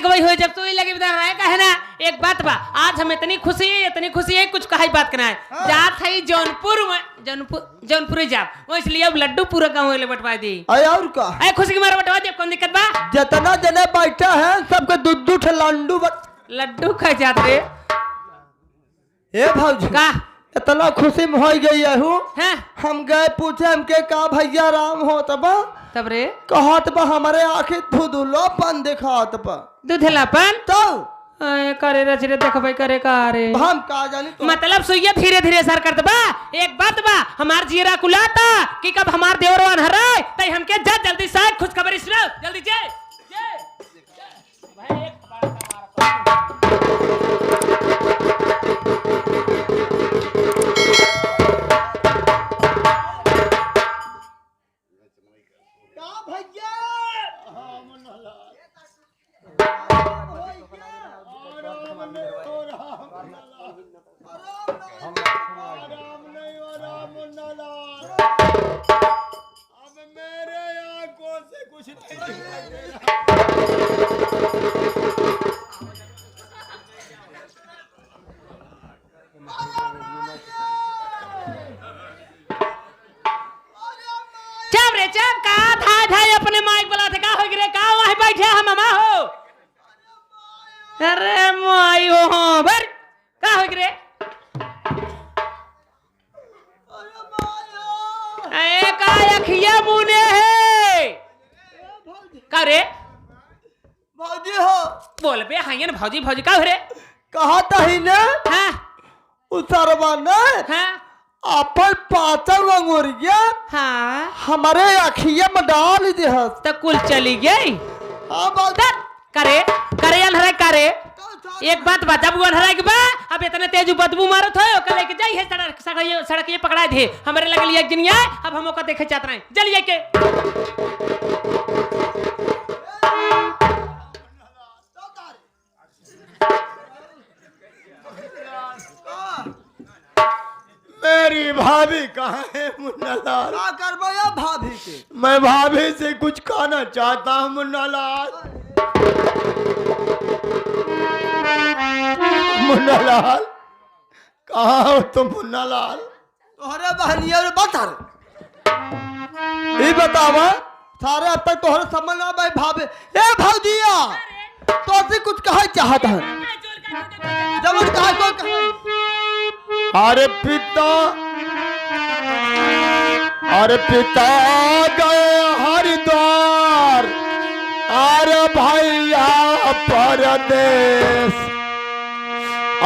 गई हो जब तो ही लगे बता रहा है कहे ना। एक बात बा, आज हम इतनी खुशी है कुछ कहा बात करना है। जात है जौनपुर जाब वो इसलिए अब लड्डू पूरा गाँव ले बटवा दी। और का खुशी की मारा बटवा दी, कौन दिक्कत बा? जितना जने बैठा है सबके दूध लड्डू खा जात रे। ए भौजी का इतना खुशी में हो गई हूँ। हैं हम गए पूछे हमके का भैया राम हो तब रे कहत बा हमारे आँखें धुधुलोपन दिखात बा। दूधलापन तो करे रे देख भाई करे का रे हम का जानी तो मतलब सुइया धीरे धीरे सर करत बा। एक बात बा, हमार जीरा कुलाता कि कब हमार देवरवान हराय तई हमके जा जल्दी से खुशखबरी सुनाओ जल्दी जे भाई। एक अब मेरे आंखों से कुछ नहीं दिखाई दे रहा। चप रे चप का था अपने माइक बुला थे का हो गिरे का वहीं बैठे हम मामा हो। अरे माई हो बर का हो गिरे ए का अखिया मुने है का रे भौजी हो बोल बे हां ना भौजी भौजी का हो रे कहत ही ने हां उसरवा ने हां अपन पाचल अंगुरिया हां हमारे अखिया में डाल दे तो कुल चली गई। हां बात करे करे अनहरा करे। एक बात बता जब अनहरा के बा अब इतना तेज बदबू मारत हो ओके लेके जाई है सड़क ये पकड़ा दे हमरे लगे लिए एक दिन आए अब हम ओका देखे चाहत रहे चलिए के। मेरी भाभी कहाँ है मुन्नालाल? क्या करबा भाभी के? मैं भाभी से कुछ खाना चाहता हूँ मुन्नालाल। मुन्नालाल कहाँ हो तुम मुन्नालाल? तोहरे बहनिया रे बता ये बतावा सारे अब तक तोहरे समझ ना भाई भाभी ए भौजिया तो से कुछ कहा चाहता है जब कहा तो अरे पिता गए हरिद्वार अरे भैया परदेश।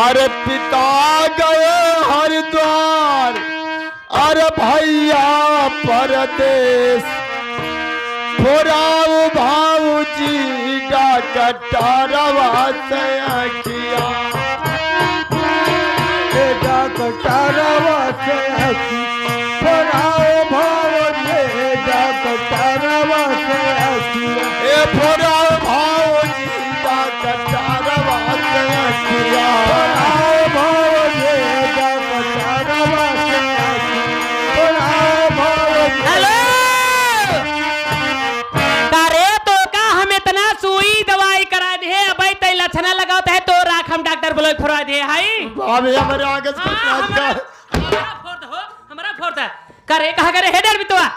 अरे पिता गए हरिद्वार अरे भैया परदेश। फोराऊ भाऊजी डॉक्टरवा से किया डॉक्टरवा से फोराऊ भाऊजी डॉक्टरवा से ए फोराऊ भाऊजी डॉक्टरवा से किया फोराऊ भाऊजी डॉक्टरवा से फोराऊ भाऊजी। हेलो तारे तो का हम इतना सुई दवाई करा दे अब तई लक्षण लगाता है तो राख हम डॉक्टर बोलो फरवा दे हाई अबे हमारे आगे से कुछ आज का हमारा फोर्थ है करे कहा करे हेडर बितवा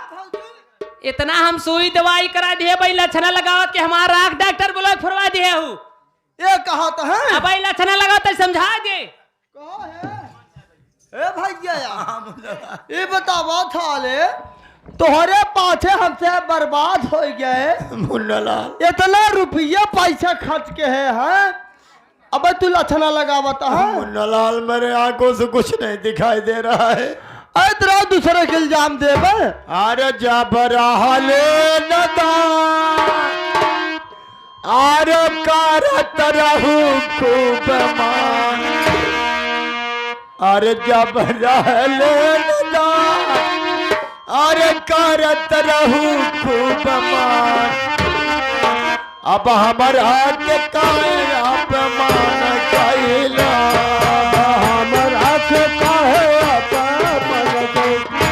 इतना हम सुई दवाई करा दे भाई लक्षण लगावत के हमारा राख डॉक्टर बोलो फरवा दे हूं ये कहा तो है अब भाई लक्षण लगावत समझा दे कहा है ए भैया ये बतावा था ले तोहरे पाछे हमसे बर्बाद हो गए मुन्नालाल। इतना रुपया पैसा खर्च के है अब तू लक्षणा लगावता है मुन्नालाल मेरे आंखों से कुछ नहीं दिखाई दे रहा है। इतना दूसरे के इल्जाम देवे अरे जबराहले नदान अरे करत रहू खूब मान। अरे जबराहले नदान अरे करत रहू खूब मान। अब हमारा के काहे अपमान कैला हमारा के काहे अपमान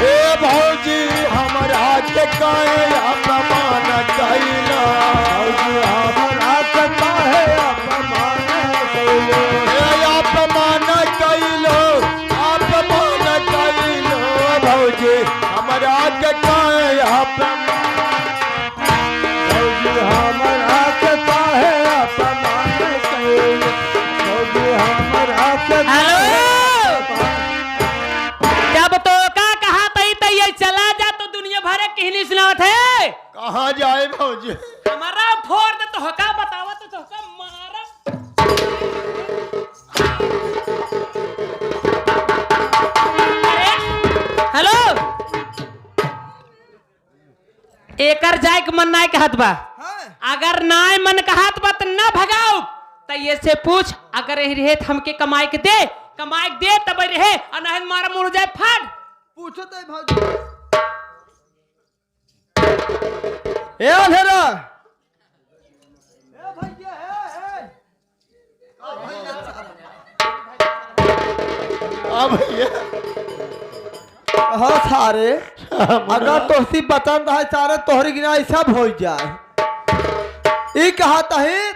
ए भौजी हमारा के काहे अपमान कैला भौजी हमारा के काहे मन नाय कहत बा हाँ। अगर नाय मन कहत बा त ना भगाओ त ये से पूछ अगर यही रहे त हमके कमाई के दे तब रहे और नहीं मारा मुड़ जाए फट पूछो तो भौजी ए अंधेरा ए भैया हाँ भैया हाँ सारे अगर तोहसी पसंद है सारे तोहरी गिनाई सब हो जाए ई कहता है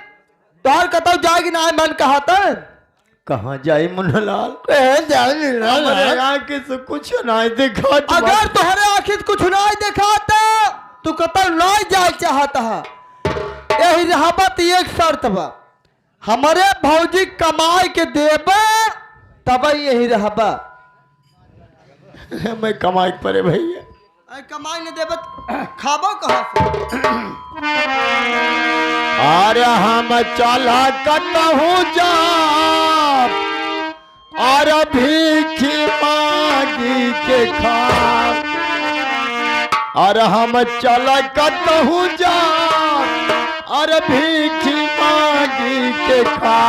तोहर कतौ जाए गिनाई मन कहता है कहाँ जाए मुन्नालाल हमारे आँखें से कुछ नहीं देखा अगर तोहरे आखिर कुछ नहीं दिखाता तू कतौ नहीं जाए चाहता है यही रहबत एक शर्त बा हमारे भौजी कमाई के देबा तब यही रहबा मैं कमाई पड़े भैया कमाई नहीं देबा खाबो कहाँ से अरे हम चला कतहूँ जा और भीखी मांगी के खा और हम चला कतहूँ जा और भीखी मांगी के खा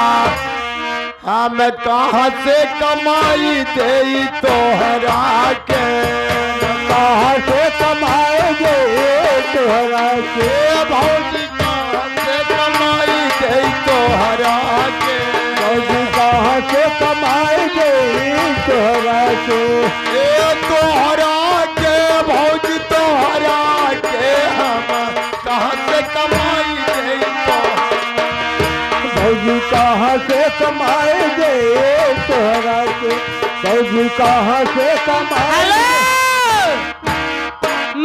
हम कहाँ से कमाई दे तोहरा के कहाँ से कमाएंगे तोहरा के भौजी कहाँ से कमाई दे तोहरा के भौजी कहाँ से कमाएंगे तोहरा के तोहरा के भौजी तोहरा के हम कहाँ से कमाई दे भौजी कहाँ से कमाएंगे तोहरा के भौजी कहाँ से कमाएंगे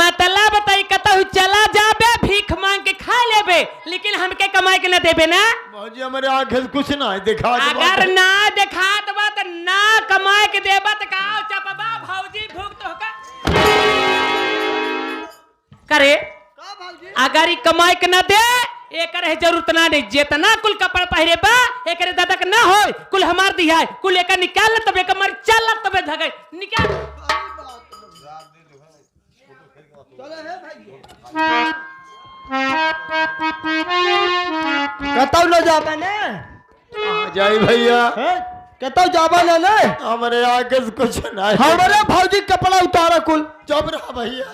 मतलब बताई कतहु चला जाबे भीख मांग के खा लेबे लेकिन हमके कमाई के न देबे ना भौजी हमारे आंखें कुछ नहीं दिखा अगर ना दिखात बा त ना कमाई के देबा त काओ चपबा भौजी भूख तो का करे अगर ई कमाई के न दे एकर है जरूरत ना नहीं जेतना कुल कपड़ा पहरे बा एकर दादा के ना होय कुल हमार दिया कुल एकर निकाल तबे कमर चल तबे धगे निकाल कतौ न जाबा ने जाई भैया कतौ जाबा ने हमारे आगे से कुछ नहीं हमारे भौजी कपड़ा उतारा कुल चुप रहा भैया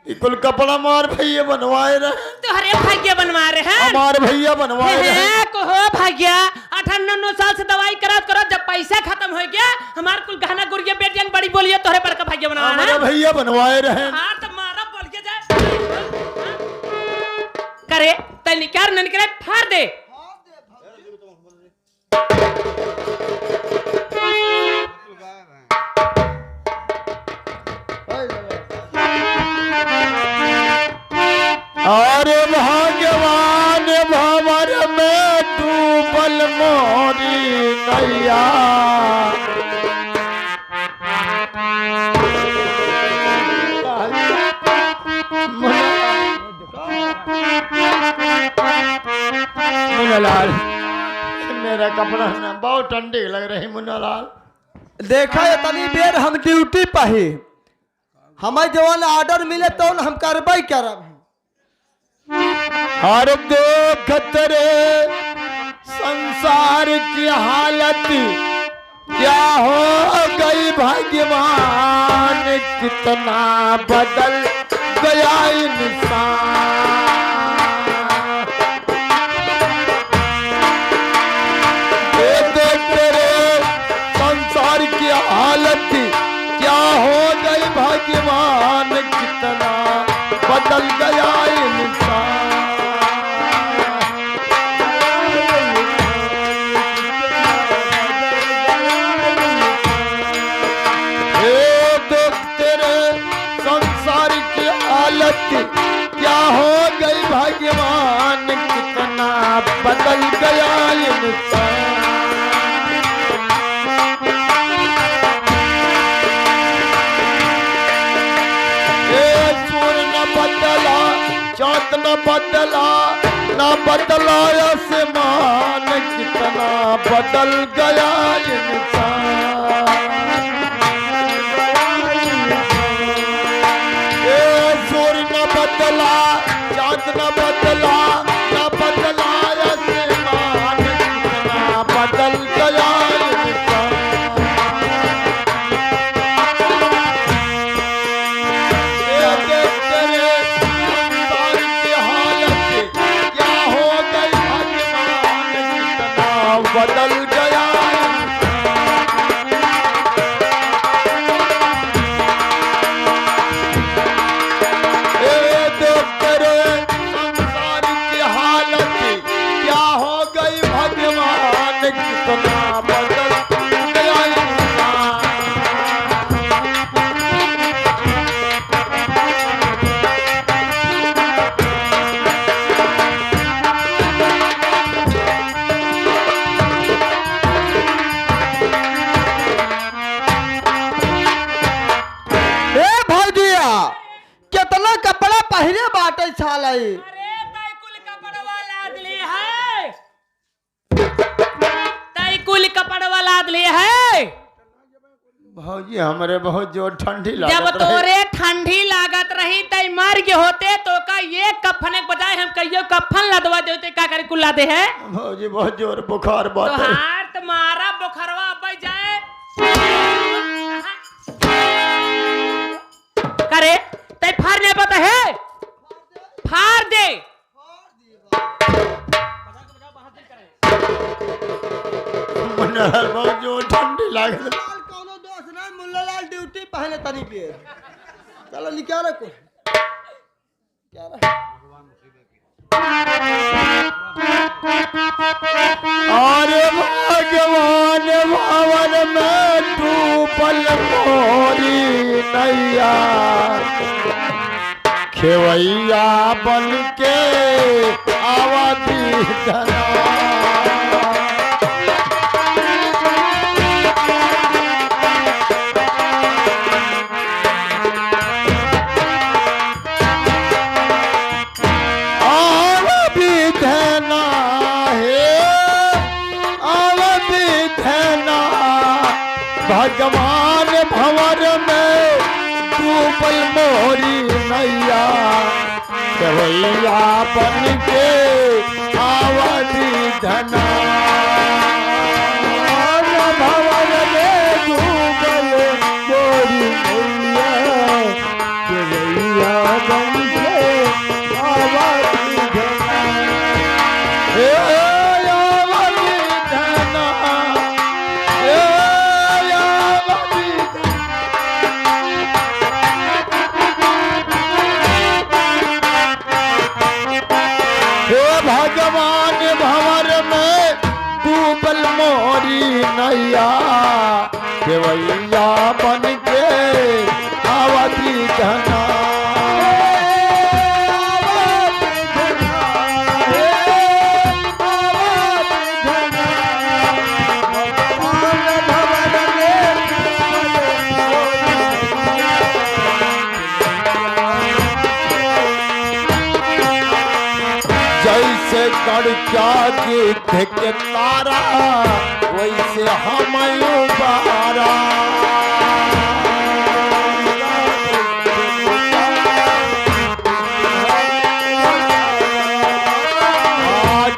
कुल कपड़ा मार भैया बनवाए रहे तोहरे भाग्य बनवा रहे हैं हमारे भैया बनवाए रहे को हो भाग्य 98 साल से दवाई करा जब पैसा खत्म हो गया हमार कुल गहना गुड़िया बेटियन बड़ी बोलिए तोहरे पर का भाग्य बनवा है हमारे भैया बनवाए रहे हां तो मारा बोल के जाए करे त निकार न निकले फाड़ दे अरे भगवान भंवर में डूबल मोरी नैया मुन्नालाल मेरा कपड़ा ना बहुत ठंडी लग रही मुन्नालाल देखा ये तनी बेर हम ड्यूटी पे ही हमें जवान ऑर्डर मिले तो हम करबई करब हर देख तेरे संसार की हालत क्या हो गई भगवान कितना बदल गया इंसान ये देख तेरे संसार की हालत क्या हो गई भगवान कितना बदल गया इंसान संसार की हालत क्या हो गई भगवान कितना बदल गया इंसान सूर्य न बदला चाँद न बदला न बदला आसमान कितना बदल गया इंसान सूर्य न बदला चाँद बदल गया ए डॉक्टर संसार की हालत क्या हो गई भगवान कितना बदल गया इंसान। ए भौजिया कितना कपड़ा पहने बाटे छालाई। अरे तई कुल कपड़वा लाद ले है, तई कुल कपड़वा लाद ले है। भौजी हमरे बहुत जोर ठंडी जब लागत रहे। तोरे ठंडी लागत रही तई मर के होते तो का ये कफन के बजाय हम कहियो कफन लदवा देते का करे कुल लादे है। भौजी बहुत जोर बुखार बात है। तोहार तुम्हारा बुखरवा अब जाए करे तई फाड़ नहीं पता है, फाड़ दे। मनहर बहुत जोर ठंडी लागत रहे। लाल कौनो दोस्त ना मुल्ला लाल ड्यूटी पहने तनी पे। चलो निकाल को क्या रहा? अरे भगवान भवन में डूबल मोरी नैया खेवैया बन के आवादी धना। भगवान भंवर में डूबल मोरी नैया खेवैया बन के आवादी धना। भंवर में डूबल मोरी नैया खेवैया बन के आवादी धना। आवादी धना भगवान भंवर में डूबल मोरी नैया खेवैया बन के आवादी धना। जैसे गड़का गिद्ध के तारा वैसे हम उबारा।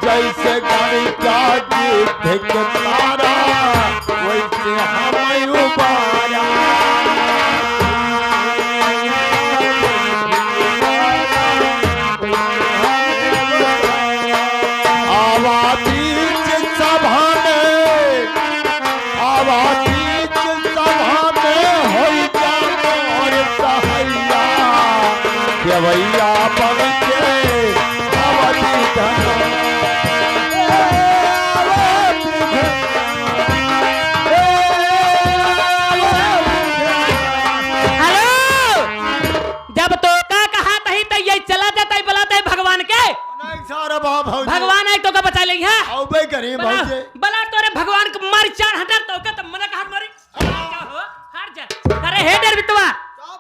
जैसे गड़का गिद्ध के तारा वैसे हम उबारा। खेवैया बन के आवादी धना। हेलो, जब तो का कहा तही त ये चला जाता बुलाते भगवान के। सारा भौजी भगवान आई तो का बचा ले है। औबे करी भौजी बला तोरे भगवान के मार चार हटा तो का मन का हाथ मारी क्या हो हार जा करे हे डर बितवा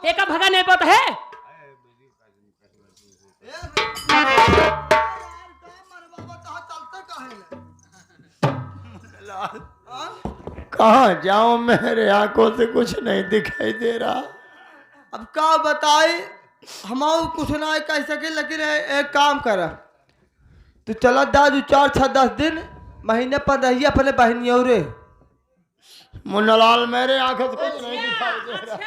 एका भगा नहीं पता है। कहाँ जाऊं मेरे आंखों से कुछ नहीं दिखाई दे रहा। अब का बताए हमारे कुछ ना कह सके लेकिन एक काम कर तू चला दादू 4-6-10 दिन महीने 15 अपने बहनियों रे मुन्नालाल मेरे आंखों से कुछ नहीं दिखाई दे रहा।